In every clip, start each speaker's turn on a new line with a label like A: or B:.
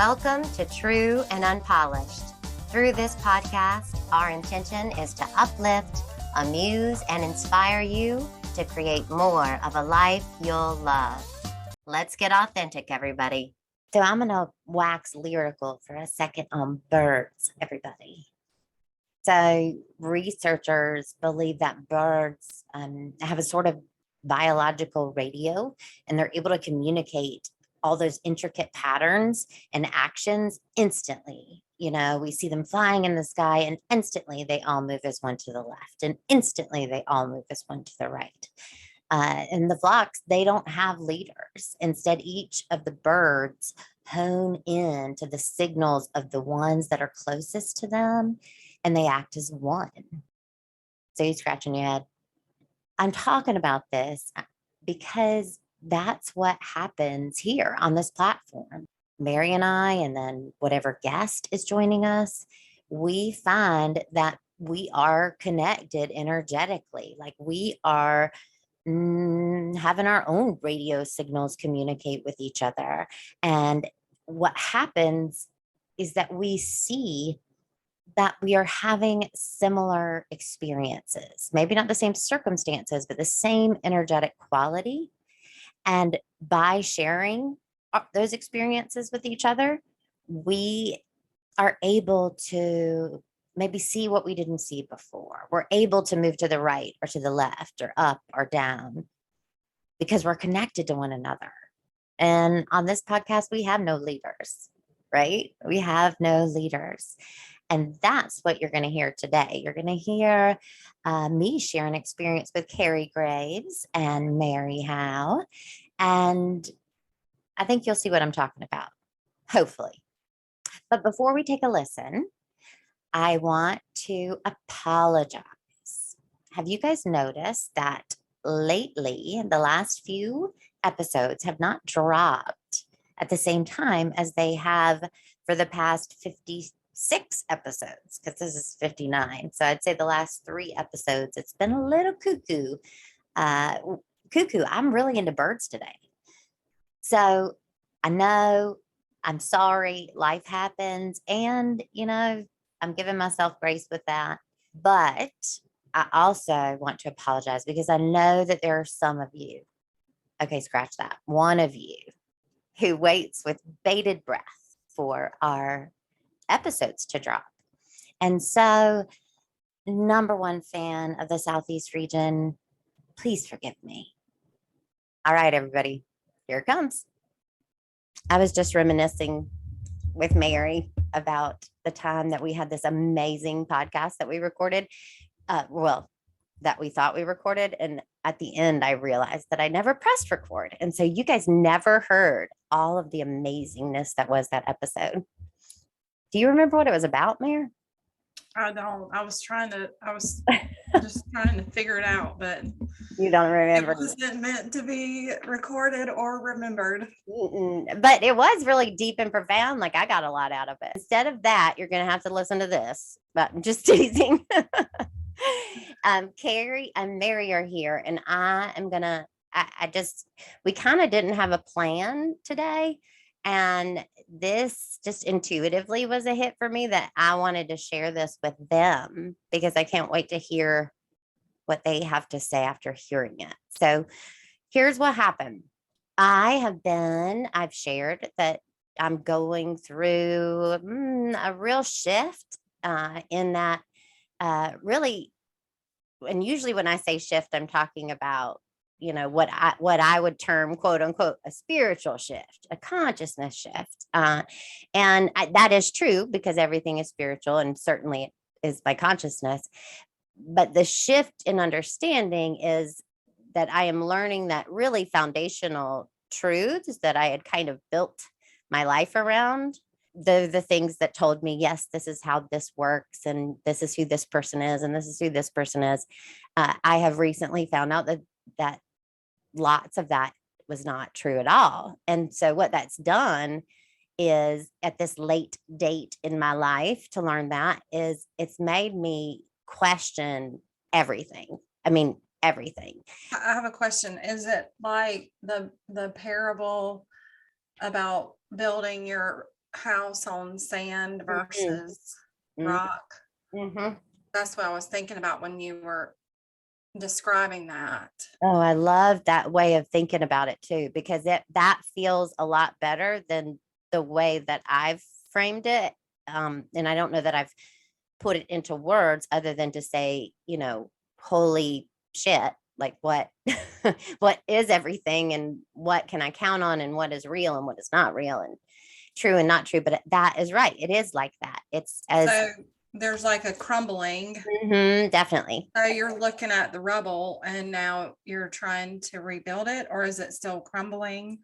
A: Welcome to True and Unpolished. Through this podcast, our intention is to uplift, amuse, and inspire you to create more of a life you'll love. Let's get authentic, everybody. So I'm going to wax lyrical for a second on birds, everybody. So researchers believe that birds have a sort of biological radio, and they're able to communicate all those intricate patterns and actions instantly. You know, we see them flying in the sky and instantly they all move as one to the left and instantly they all move as one to the right. In the flocks, they don't have leaders. Instead, each of the birds hone in to the signals of the ones that are closest to them and they act as one. So you're scratching your head. I'm talking about this because that's what happens here on this platform. Mary and I, and then whatever guest is joining us, we find that we are connected energetically. Like we are having our own radio signals communicate with each other. And what happens is that we see that we are having similar experiences, maybe not the same circumstances, but the same energetic quality. And by sharing those experiences with each other, we are able to maybe see what we didn't see before. We're able to move to the right or to the left or up or down because we're connected to one another. And on this podcast, we have no leaders, right? We have no leaders. And that's what you're going to hear today. You're going to hear me share an experience with Carrie Graves and Mary Howe. And I think you'll see what I'm talking about, hopefully. But before we take a listen, I want to apologize. Have you guys noticed that lately, the last few episodes have not dropped at the same time as they have for the past 56 episodes, because this is 59. So I'd say the last 3 episodes, it's been a little cuckoo. I'm really into birds today. So I know, I'm sorry, life happens. And, you know, I'm giving myself grace with that. But I also want to apologize because I know that there are some of you, okay, scratch that, one of you who waits with bated breath for our episodes to drop. And so, number one fan of the Southeast region, please forgive me. All right, everybody, here it comes. I was just reminiscing with Mary about the time that we had this amazing podcast that we recorded. That we thought we recorded. And at the end, I realized that I never pressed record. And so you guys never heard all of the amazingness that was that episode. Do you remember what it was about, Mary?
B: I don't. I was just trying to figure it out, but
A: you don't remember.
B: It wasn't meant to be recorded or remembered.
A: But it was really deep and profound. Like I got a lot out of it. Instead of that, you're going to have to listen to this, but I'm just teasing. Carrie and Mary are here, and I am going to, we kind of didn't have a plan today. And this just intuitively was a hit for me that I wanted to share this with them because I can't wait to hear what they have to say after hearing it. So here's what happened. I've shared that I'm going through a real shift in that really, and usually when I say shift, I'm talking about, you know, what I would term, quote unquote, a spiritual shift, a consciousness shift. That is true because everything is spiritual and certainly it is by consciousness. But the shift in understanding is that I am learning that really foundational truths that I had kind of built my life around. The things that told me, yes, this is how this works, and this is who this person is, and this is who this person is. I have recently found out that lots of that was not true at all. And so what that's done is at this late date in my life to learn that is it's made me question everything. I mean, everything.
B: I have a question. Is it like the parable about building your house on sand
A: Mhm.
B: versus
A: Mhm.
B: rock.
A: Mhm.
B: That's what I was thinking about when you were describing that.
A: Oh, I love that way of thinking about it too, because that feels a lot better than the way that I've framed it. And I don't know that I've put it into words other than to say, holy shit, like what what is everything and what can I count on and what is real and what is not real and true and not true. But that is right. It is like that. It's as
B: So there's like a crumbling.
A: definitely.
B: So you're looking at the rubble and now you're trying to rebuild it, or is it still crumbling?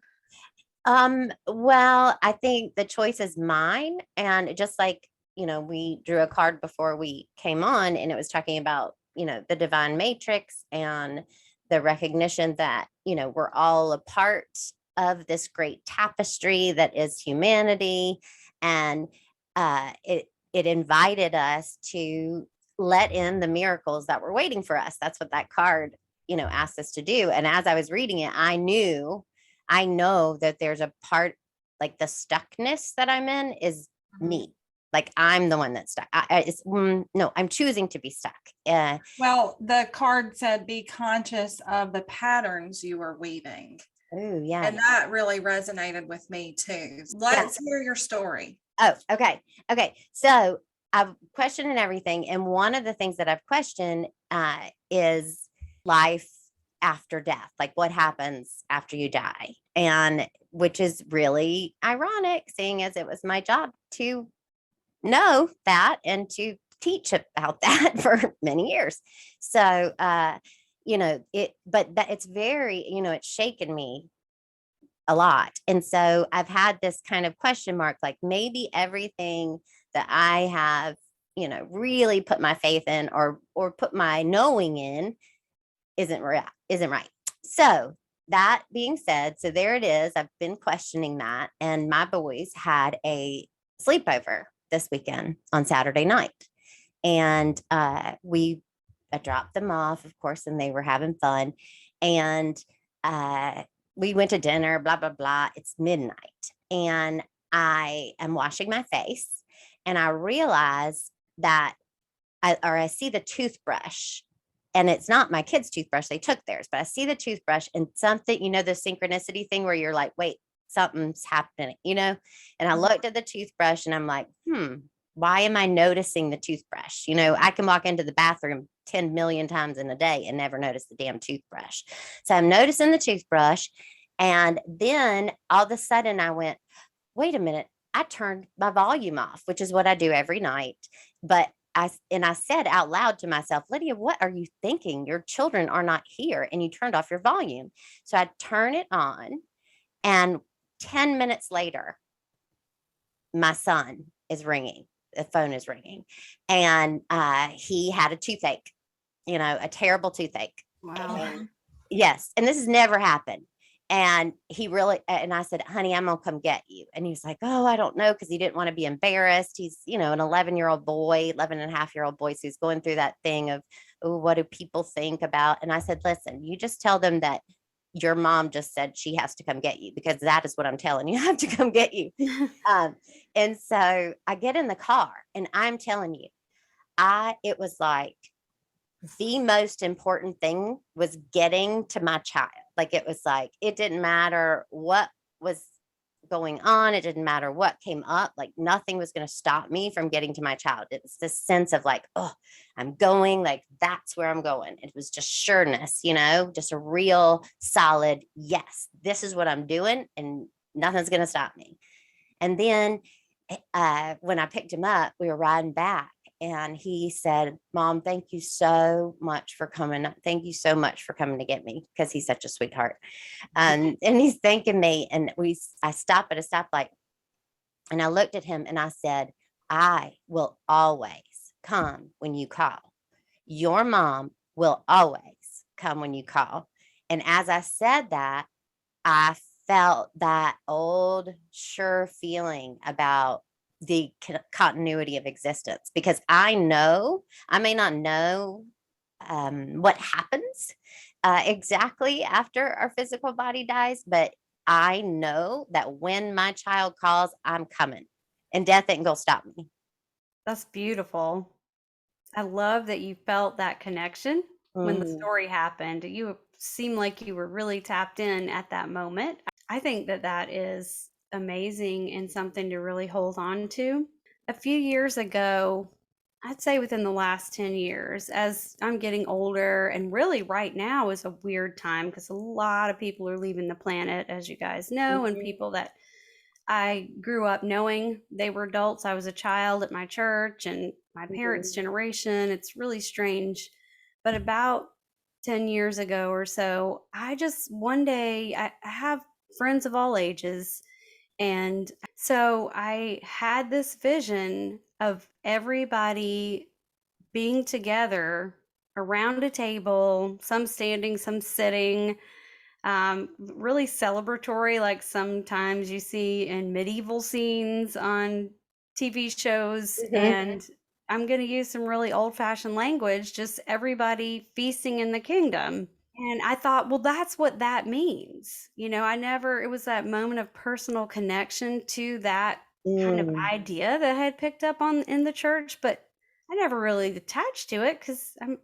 A: Well, I think the choice is mine. And just like, we drew a card before we came on and it was talking about, the divine matrix and the recognition that, we're all a part of this great tapestry that is humanity. And it invited us to let in the miracles that were waiting for us. That's what that card, asked us to do. And as I was reading it, I know that there's a part like the stuckness that I'm in is me. Like I'm the one that's stuck. No, I'm choosing to be stuck.
B: Well, the card said be conscious of the patterns you are weaving.
A: Oh yeah.
B: And that really resonated with me too. Let's hear your story.
A: Oh, okay. Okay. So I've questioned everything. And one of the things that I've questioned is life after death, like what happens after you die. And which is really ironic, seeing as it was my job to know that and to teach about that for many years. So, but that it's very, it's shaken me a lot. And so I've had this kind of question mark, like maybe everything that I have, really put my faith in or put my knowing in isn't right. So that being said, so there it is. I've been questioning that. And my boys had a sleepover this weekend on Saturday night. And I dropped them off, of course, and they were having fun. And we went to dinner, blah, blah, blah. It's midnight. And I am washing my face. And I realize that I see the toothbrush and it's not my kid's toothbrush. They took theirs, but I see the toothbrush and something, the synchronicity thing where you're like, wait, something's happening, and I looked at the toothbrush and I'm like, why am I noticing the toothbrush? I can walk into the bathroom 10 million times in a day and never notice the damn toothbrush. So I'm noticing the toothbrush. And then all of a sudden I went, wait a minute, I turned my volume off, which is what I do every night. But I said out loud to myself, Lydia, what are you thinking? Your children are not here and you turned off your volume. So I turn it on and 10 minutes later, my son is ringing. The phone is ringing and he had a toothache, a terrible toothache.
C: Wow.
A: And yes. And this has never happened. And and I said, honey, I'm going to come get you. And he's like, oh, I don't know. Cause he didn't want to be embarrassed. He's, an 11-year-old boy, 11 and a half year old boy. So he's going through that thing of, oh, what do people think about? And I said, listen, you just tell them that your mom just said she has to come get you because that is what I'm telling you. I have to come get you. And so I get in the car and I'm telling you, it was like, the most important thing was getting to my child. Like it was like, it didn't matter what was going on. It didn't matter what came up. Like nothing was going to stop me from getting to my child. It was this sense of like, oh, I'm going, like that's where I'm going. It was just sureness, just a real solid, yes, this is what I'm doing and nothing's going to stop me. And then when I picked him up, we were riding back and he said, Mom, thank you so much for coming. Thank you so much for coming to get me because he's such a sweetheart. And he's thanking me. And I stopped at a stoplight and I looked at him and I said, I will always come when you call. Your mom will always come when you call. And as I said that, I felt that old, sure feeling about the continuity of existence because I may not know what happens exactly after our physical body dies, but I know that when my child calls, I'm coming. and death ain't gonna stop me.
C: That's beautiful. I love that you felt that connection when the
A: Mhm.
C: story happened. You seem like you were really tapped in at that moment. I think that that is amazing and something to really hold on to. A few years ago, I'd say within the last 10 years, as I'm getting older, and really right now is a weird time because a lot of people are leaving the planet, as you guys know, and
A: Mhm.
C: people that I grew up knowing they were adults. I was a child at my church and my parents'
A: Mhm.
C: generation. It's really strange. But about 10 years ago or so, I just one day, I have friends of all ages. And so I had this vision of everybody being together around a table, some standing, some sitting, really celebratory, like sometimes you see in medieval scenes on TV shows.
A: Mhm.
C: And I'm going to use some really old fashioned language, just everybody feasting in the kingdom. And I thought, well, that's what that means. I never, it was that moment of personal connection to that kind of
A: Mm.
C: idea that I had picked up on in the church, but I never really attached to it because I'm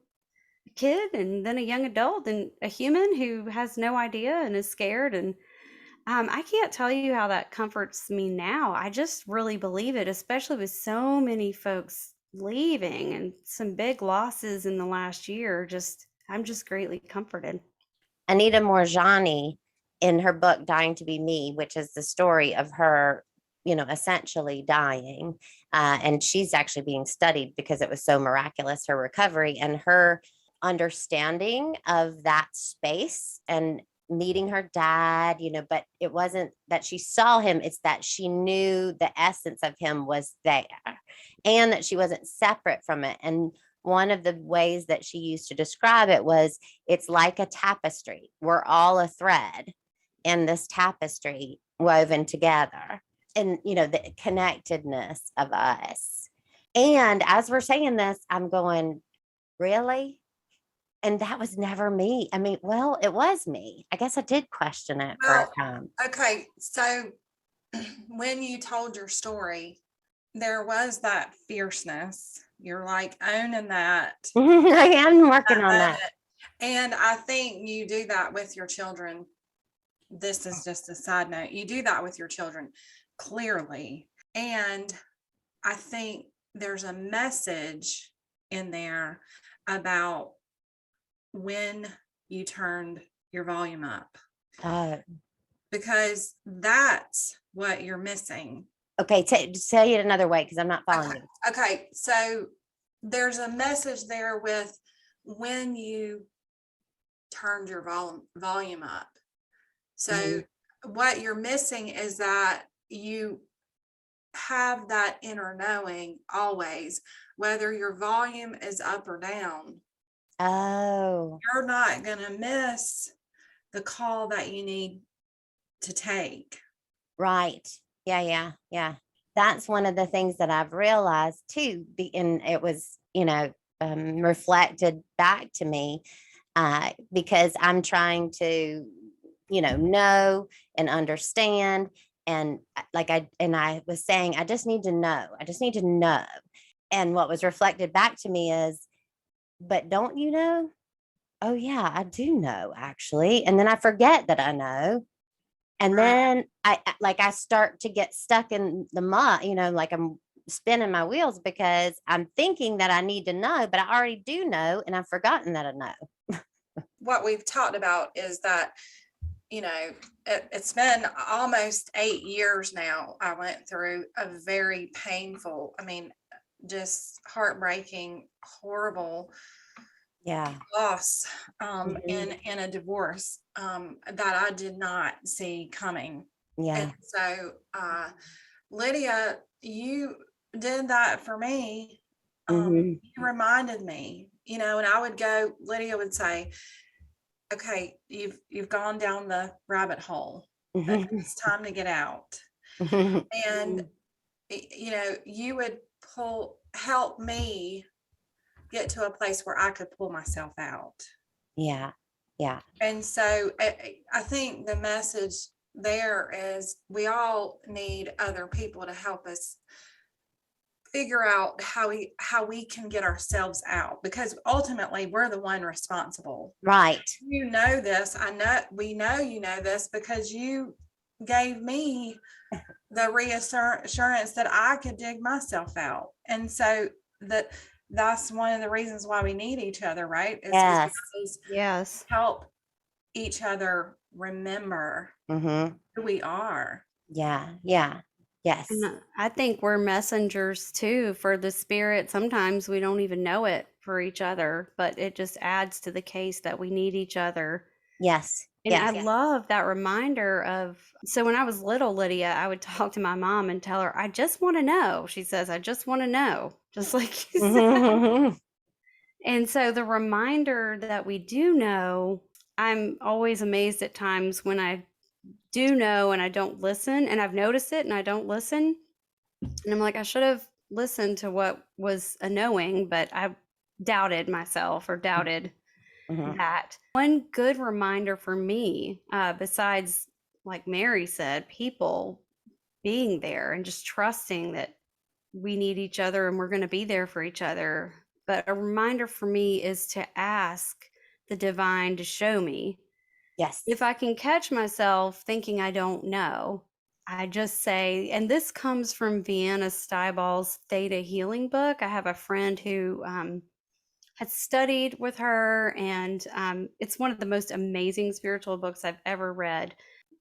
C: kid and then a young adult and a human who has no idea and is scared. And I can't tell you how that comforts me now. I just really believe it, especially with so many folks leaving and some big losses in the last year. Just I'm just greatly comforted.
A: Anita Morjani, in her book Dying to Be Me, which is the story of her, essentially dying. And she's actually being studied because it was so miraculous, her recovery and her understanding of that space and meeting her dad, but it wasn't that she saw him, it's that she knew the essence of him was there and that she wasn't separate from it. And one of the ways that she used to describe it was it's like a tapestry. We're all a thread in this tapestry woven together. And, the connectedness of us. And as we're saying this, I'm going, really? And that was never me. I mean, well, it was me. I guess I did question it for a
B: Well,
A: time.
B: okay. So when you told your story, there was that fierceness. You're like owning
A: I am working
B: that
A: on
B: moment.
A: that.
B: And I think you do that with your children. This is just a side note. You do that with your children clearly. And I think there's a message in there about when you turned your volume up,
A: Uh,
B: because that's what you're missing.
A: okay, say it another way because I'm not following
B: Okay.
A: you.
B: Okay. So there's a message there with when you turned your volume up. So
A: Mhm.
B: what you're missing is that you have that inner knowing always, whether your volume is up or down,
A: Oh,
B: you're not going to miss the call that you need to take.
A: right. Yeah, yeah, yeah. That's one of the things that I've realized too. And it was, reflected back to me because I'm trying to, know and understand. And I was saying, I just need to know. I just need to know. And what was reflected back to me is, but don't you know? Oh, yeah, I do know actually. And then I forget that I know. And
B: Right.
A: then I start to get stuck in the mud, like I'm spinning my wheels because I'm thinking that I need to know, but I already do know and I've forgotten that I know.
B: What we've talked about is that, it's been almost 8 years now. I went through a very painful, just heartbreaking, horrible
A: Yeah.
B: loss,
A: Mhm.
B: in a divorce, that I did not see coming. And
A: Yeah.
B: so, Lydia, you did that for me.
A: Mhm.
B: You reminded me, and I would go, Lydia would say, okay, you've gone down the rabbit hole.
A: Mhm.
B: It's time to get out. And you would help me get to a place where I could pull myself out.
A: Yeah. Yeah.
B: And so I think the message there is we all need other people to help us figure out how we can get ourselves out, because ultimately we're the one responsible.
A: Right.
B: You know this. I know we know you know this because you gave me the reassurance that I could dig myself out. And so that's one of the reasons why we need each other, right? Is
A: Yes.
B: because
C: Yes.
B: help each other remember
A: Mm-hmm.
B: who we are.
A: Yeah. Yeah. Yes.
C: And I think we're messengers too for the spirit. Sometimes we don't even know it for each other, but it just adds to the case that we need each other.
A: Yes.
C: And I
A: Yes.
C: love that reminder of, so when I was little, Lydia, I would talk to my mom and tell her, I just want to know. She says, I just want to know, just like you said.
A: Mm-hmm.
C: And so the reminder that we do know, I'm always amazed at times when I do know and I don't listen, and I've noticed it and I don't listen. And I'm like, I should have listened to what was a knowing, but I doubted myself or doubted
A: Mm-hmm.
C: that. One good reminder for me, besides, like Mary said, people being there and just trusting that we need each other and we're going to be there for each other. But a reminder for me is to ask the divine to show me.
A: Yes.
C: If I can catch myself thinking I don't know, I just say, and this comes from Vienna Steibal's Theta Healing book. I have a friend who had studied with her, and it's one of the most amazing spiritual books I've ever read.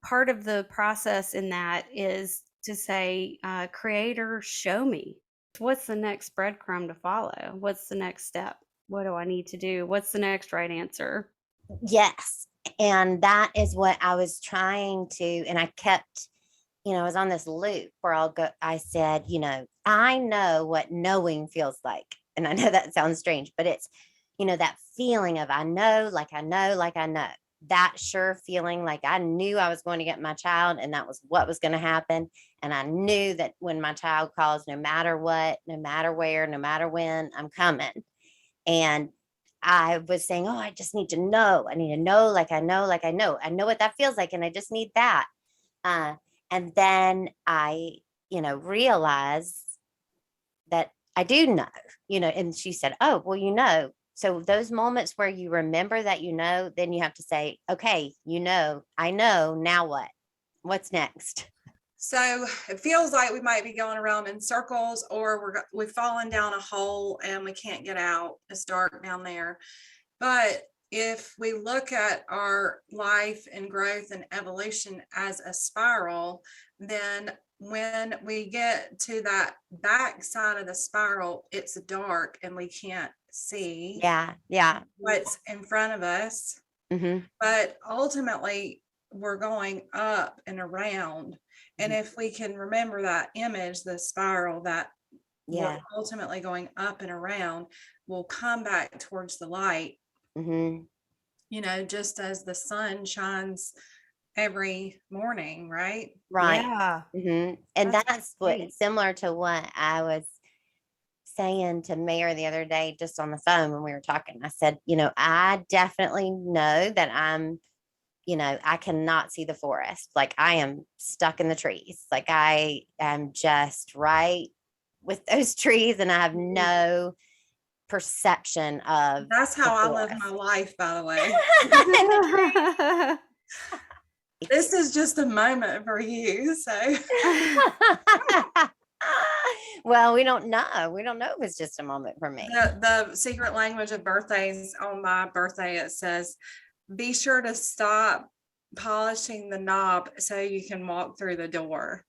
C: Part of the process in that is to say, Creator, show me. What's the next breadcrumb to follow? What's the next step? What do I need to do? What's the next right answer?
A: Yes. And that is what I was trying to, and I kept, I was on this loop where I said, I know what knowing feels like. And I know that sounds strange, but it's, that feeling of I know, like I know, like I know. That sure feeling like I knew I was going to get my child and that was what was going to happen. And I knew that when my child calls, no matter what, no matter where, no matter when, I'm coming. And I was saying, oh, I just need to know. I need to know, like I know, like I know. I know what that feels like. And I just need that. And then I, realized that I do know, and she said, oh, well, so those moments where you remember that, then you have to say, okay, I know, now what? What's next?
B: So it feels like we might be going around in circles, or we've fallen down a hole and we can't get out. It's dark down there. But if we look at our life and growth and evolution as a spiral, then when we get to that back side of the spiral, it's dark and we can't see what's in front of us.
A: Mm-hmm.
B: But ultimately, we're going up and around. And if we can remember that image, the spiral, that we're ultimately going up and around, we'll come back towards the light.
A: Mm-hmm.
B: Just as the sun shines every morning, right?
A: Right.
C: Yeah.
A: Mm-hmm. And that's what, similar to what I was saying to Mary the other day, just on the phone when we were talking. I said, I definitely know that I cannot see the forest. Like I am stuck in the trees. Like I am just right with those trees and I have no perception of.
B: That's how I live my life, by the way. This is just a moment for you. So
A: well, we don't know. We don't know if it's just a moment for me.
B: The secret language of birthdays, on my birthday, it says, be sure to stop polishing the knob so you can walk through the door.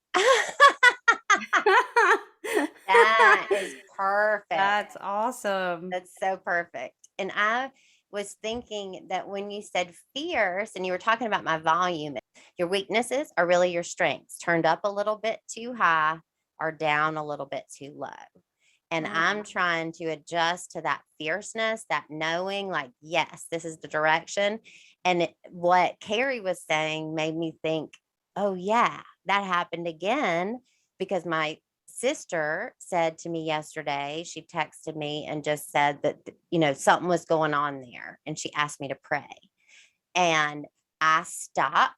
A: That is perfect.
C: That's awesome.
A: That's so perfect. And I was thinking that when you said fierce and you were talking about my volume, your weaknesses are really your strengths, turned up a little bit too high or down a little bit too low. And I'm trying to adjust to that fierceness, that knowing, like, yes, this is the direction. And what Carrie was saying made me think, oh, yeah, that happened again, because my sister said to me yesterday, she texted me and just said that, something was going on there. And she asked me to pray. And I stopped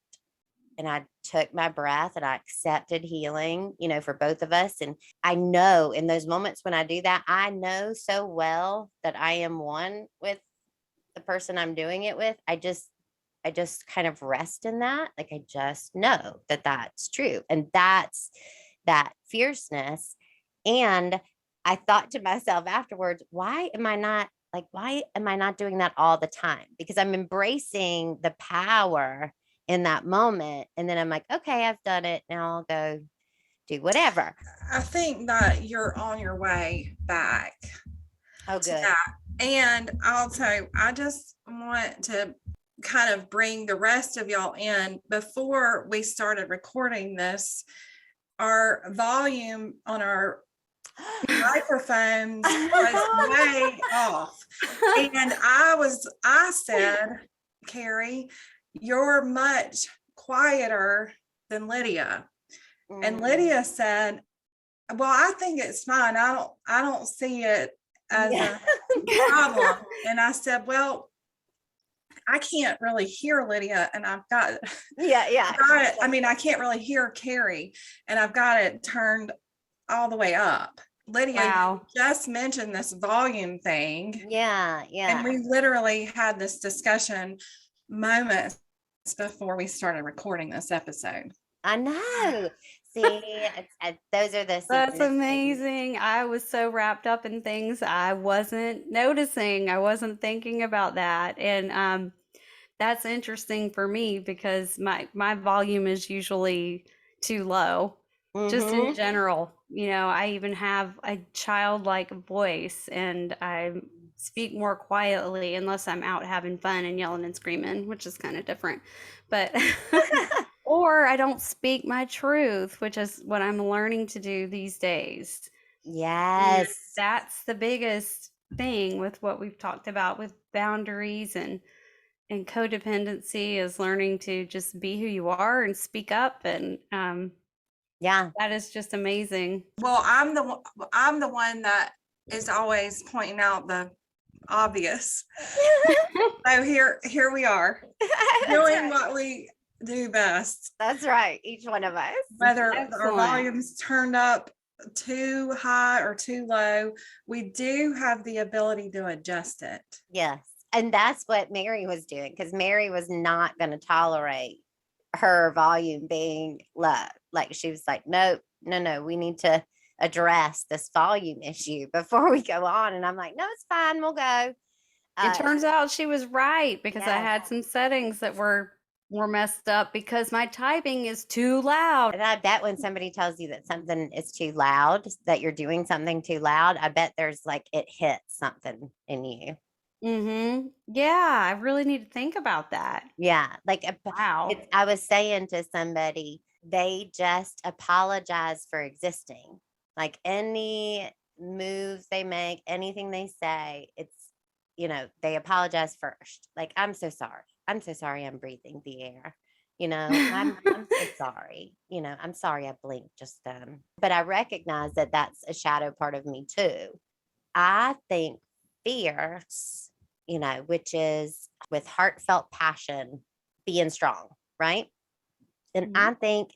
A: and I took my breath and I accepted healing, for both of us. And I know in those moments when I do that, I know so well that I am one with the person I'm doing it with. I just kind of rest in that. Like, I just know that that's true. And that's that fierceness. And I thought to myself afterwards, why am I not doing that all the time? Because I'm embracing the power in that moment. And then I'm like, okay, I've done it. Now I'll go do whatever.
B: I think that you're on your way back
A: Oh,
B: to
A: good.
B: that. And also, I just want to kind of bring the rest of y'all in. Before we started recording this, our volume on our microphones was way off. And I said, Carrie, you're much quieter than Lydia. And Lydia said, well, I think it's fine. I don't see it as a problem. And I said, well, I can't really hear Lydia, and I've got it. I mean, I can't really hear Carrie, and I've got it turned all the way up. Lydia just mentioned this volume thing.
A: Yeah.
B: And we literally had this discussion moments before we started recording this episode.
A: I know. See, those are the
C: That's amazing. I was so wrapped up in things I wasn't noticing. I wasn't thinking about that. And that's interesting for me because my volume is usually too low, just in general. I even have a childlike voice and I speak more quietly unless I'm out having fun and yelling and screaming, which is kind of different. But or I don't speak my truth, which is what I'm learning to do these days.
A: Yes.
C: And that's the biggest thing with what we've talked about with boundaries and codependency, is learning to just be who you are and speak up. And that is just amazing.
B: Well, I'm the one that is always pointing out the obvious. So here we are doing what we do best.
A: That's right. Each one of us.
B: Whether our volume's turned up too high or too low, we do have the ability to adjust it.
A: Yes. And that's what Mary was doing, because Mary was not going to tolerate her volume being low. Like, she was like, no, we need to address this volume issue before we go on. And I'm like, no, it's fine. We'll go.
C: It turns out she was right, because I had some settings that were messed up because my typing is too loud.
A: And I bet when somebody tells you that something is too loud, that you're doing something too loud, I bet there's like, it hits something in you.
C: Yeah, I really need to think about that.
A: Yeah. Like,
C: wow.
A: I was saying to somebody, they just apologize for existing. Like, any moves they make, anything they say, it's, they apologize first. Like, I'm so sorry. I'm so sorry I'm breathing the air. I'm so sorry. I'm sorry I blinked just then. But I recognize that that's a shadow part of me too. I think fierce, which is with heartfelt passion, being strong, right? And I think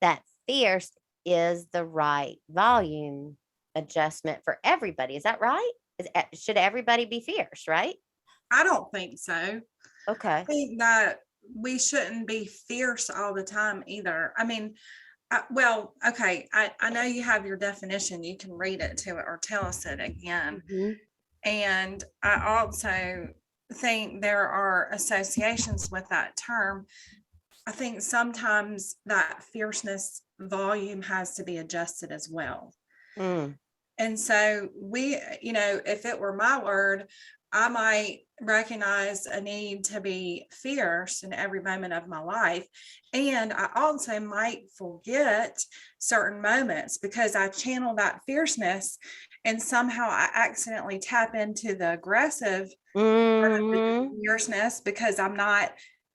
A: that fierce is the right volume adjustment for everybody. Is that right? Should everybody be fierce, right?
B: I don't think so.
A: Okay.
B: I think that we shouldn't be fierce all the time either. I mean, okay. I know you have your definition. You can read it to it or tell us it again. And I also think there are associations with that term. I think sometimes that fierceness volume has to be adjusted as well. And so if it were my word, I might recognize a need to be fierce in every moment of my life. And I also might forget certain moments because I channel that fierceness and somehow I accidentally tap into the aggressive part of the fierceness because I'm not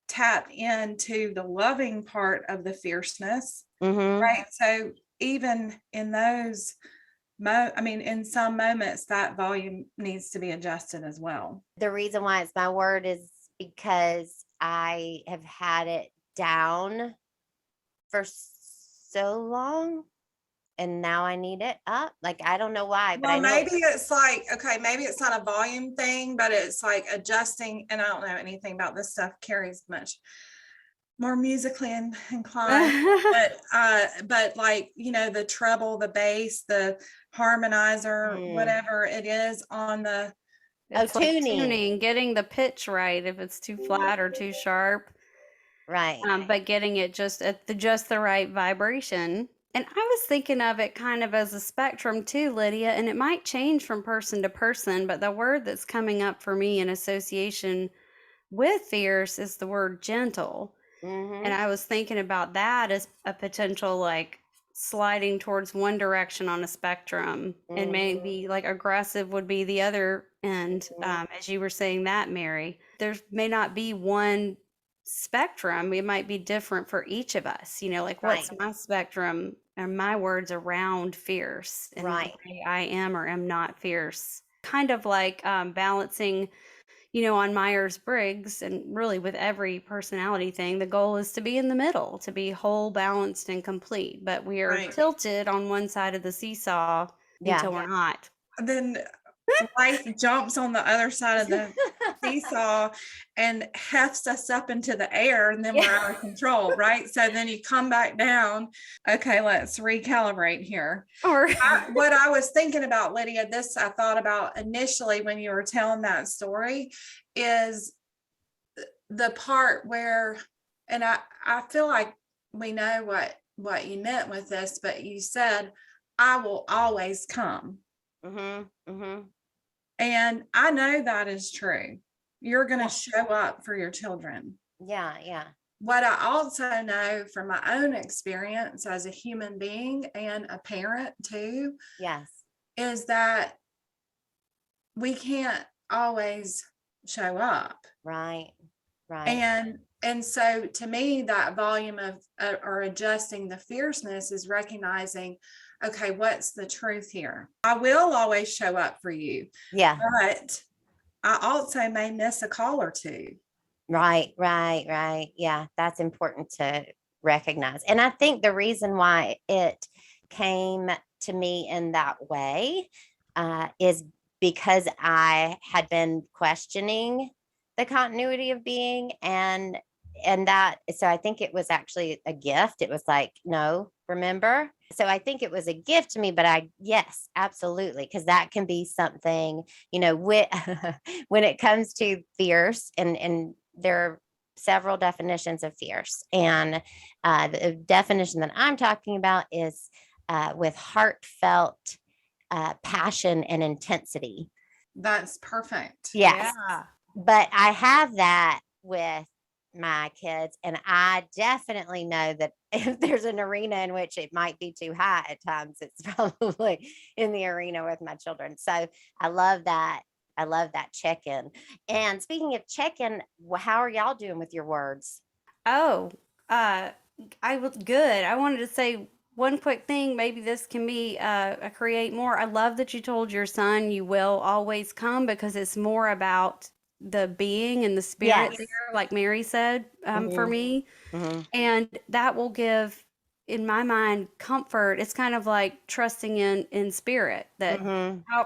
B: tapped into the loving part of the fierceness. Right. So even in those in some moments that volume needs to be adjusted as well.
A: The reason why it's my word is because I have had it down for so long, and now I need it up. Like, I don't know why, but I
B: Well,
A: know
B: maybe it's like, okay, maybe it's not a volume thing, but it's like adjusting. And I don't know anything about this stuff. Carrie's much more musically inclined, but like, the treble, the bass, the harmonizer, whatever it is on the
C: It's like
A: tuning.
C: tuning, getting the pitch right if it's too flat or too sharp.
A: Right.
C: But getting it just at just the right vibration. And I was thinking of it kind of as a spectrum too, Lydia, and it might change from person to person, but the word that's coming up for me in association with fierce is the word gentle. And I was thinking about that as a potential like sliding towards one direction on a spectrum, and maybe like aggressive would be the other end. As you were saying that, Mary, there may not be one spectrum. It might be different for each of us. Like what's my spectrum and my words around fierce and the way I am or am not fierce. Kind of like balancing on Myers-Briggs, and really with every personality thing, the goal is to be in the middle, to be whole, balanced, and complete. But we are tilted on one side of the seesaw until we're not.
B: Then life jumps on the other side of the seesaw and hefts us up into the air, and then we're out of control, right? So then you come back down. Okay, let's recalibrate here. What I was thinking about, Lydia, this I thought about initially when you were telling that story, is the part where, and I feel like we know what you meant with this, but you said, I will always come. And I know that is true. You're going to show up for your children.
A: Yeah.
B: What I also know from my own experience as a human being and a parent too, is that we can't always show up.
A: Right.
B: And so to me, that volume of or adjusting the fierceness is recognizing, okay, what's the truth here? I will always show up for you.
A: Yeah.
B: But I also may miss a call or two.
A: Right. Yeah, that's important to recognize. And I think the reason why it came to me in that way is because I had been questioning the continuity of being, and that, so I think it was actually a gift. It was like, no, remember? So I think it was a gift to me, but yes, absolutely. Because that can be something, when it comes to fierce, and there are several definitions of fierce. And the definition that I'm talking about is with heartfelt passion and intensity.
B: That's perfect.
A: Yes. Yeah. But I have that with my kids, and I definitely know that if there's an arena in which it might be too high at times, it's probably in the arena with my children. So I love that. I love that check-in. And speaking of check-in, how are y'all doing with your words?
C: I was good. I wanted to say one quick thing. Maybe this can be a create more. I love that you told your son you will always come, because it's more about the being and the spirit there, like Mary said, for me. And that will give, in my mind, comfort. It's kind of like trusting in spirit, that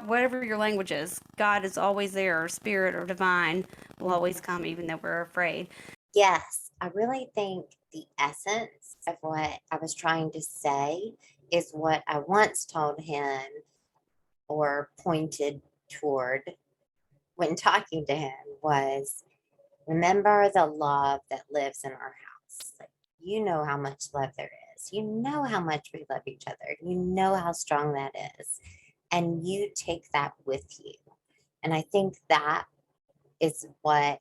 C: whatever your language is, God is always there, or spirit or divine will always come, even though we're afraid.
A: Yes, I really think the essence of what I was trying to say is what I once told him, or pointed toward when talking to him, was, remember the love that lives in our house. Like, you know how much love there is. You know how much we love each other. You know how strong that is. And you take that with you. And I think that is what,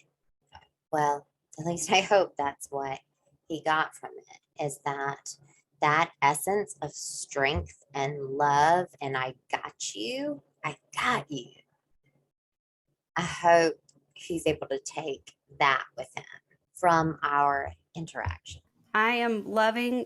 A: well, at least I hope that's what he got from it, is that essence of strength and love, and I got you. I hope he's able to take that with him from our interaction.
C: I am loving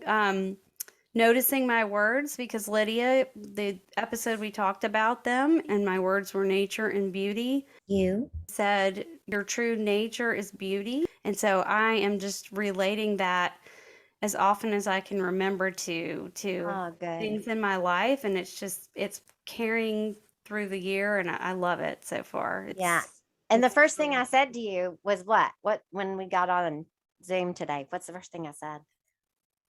C: noticing my words, because Lydia, the episode we talked about them, and my words were nature and beauty.
A: You
C: said your true nature is beauty. And so I am just relating that as often as I can remember to
A: Oh, good.
C: things in my life, and it's carrying through the year, and I love it so far.
A: Yeah. And the
C: It's
A: first thing I said to you was what? What when we got on Zoom today? What's the first thing I said?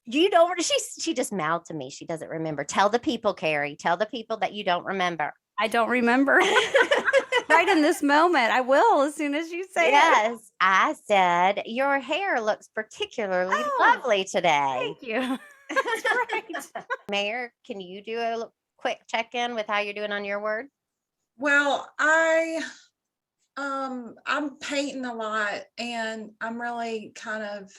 A: You don't. She just mouthed to me. She doesn't remember. Tell the people, Carrie. Tell the people that you don't remember.
C: I don't remember. Right in this moment, I will as soon as you say it.
A: Yes, I said your hair looks particularly
C: Oh,
A: lovely today.
C: thank you. That's right.
A: Mayor, can you do a quick check-in with how you're doing on your word?
B: Well, I'm painting a lot, and I'm really kind of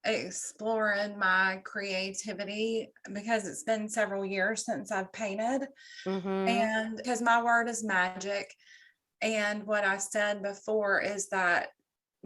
B: exploring my creativity because it's been several years since I've painted.
A: Mm-hmm.
B: And because my word is magic. And what I said before is that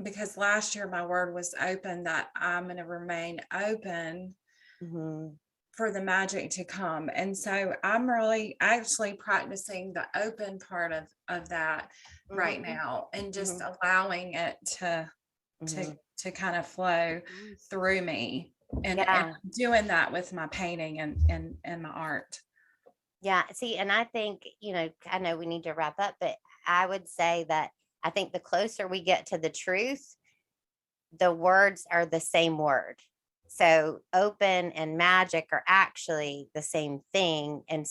B: because last year my word was open, that I'm going to remain open
A: Mm-hmm.
B: for the magic to come. And so I'm really actually practicing the open part of that right
A: Mm-hmm.
B: now, and just
A: Mm-hmm.
B: allowing it
A: Mm-hmm.
B: to kind of flow
C: Nice.
B: through me. And
A: Yeah.
B: doing that with my painting and my art.
A: Yeah. See, and I think, I know we need to wrap up, but I would say that I think the closer we get to the truth, the words are the same word. So open and magic are actually the same thing. And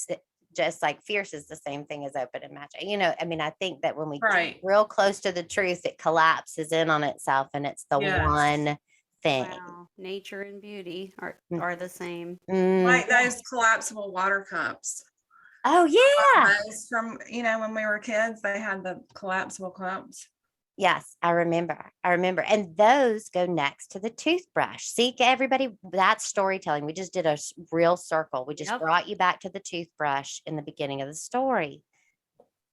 A: just like fierce is the same thing as open and magic. I mean, I think that when we
B: Right.
A: get real close to the truth, it collapses in on itself and it's the
B: Yes.
A: one thing.
C: Wow. Nature and beauty are the same.
B: Like
A: Yeah.
B: those collapsible water cups.
A: Oh, yeah.
B: Those from, when we were kids, they had the collapsible cups.
A: Yes, I remember. And those go next to the toothbrush. See, everybody, that's storytelling. We just did a real circle. We just
C: Yep.
A: brought you back to the toothbrush in the beginning of the story.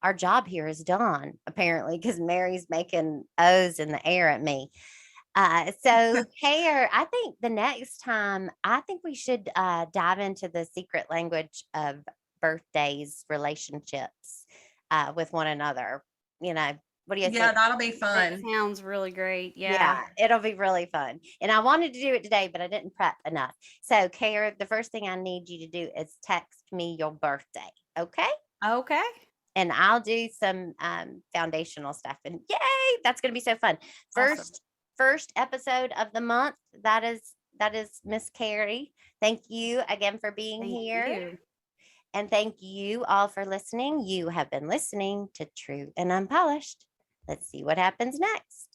A: Our job here is done, apparently, because Mary's making O's in the air at me. So, Hair, I think the next time, I think we should dive into the secret language of birthdays, relationships with one another. What do you
B: Yeah,
A: think?
B: that'll be
C: That
B: fun.
C: sounds really great.
A: Yeah,
C: Yeah.
A: it'll be really fun. And I wanted to do it today, but I didn't prep enough. So, Kara, the first thing I need you to do is text me your birthday. Okay.
C: Okay.
A: And I'll do some foundational stuff. And yay, that's gonna be so fun.
C: Awesome.
A: First episode of the month. That is Miss Carrie. Thank you again for being
C: Thank
A: here.
C: you.
A: And thank you all for listening. You have been listening to True and Unpolished. Let's see what happens next.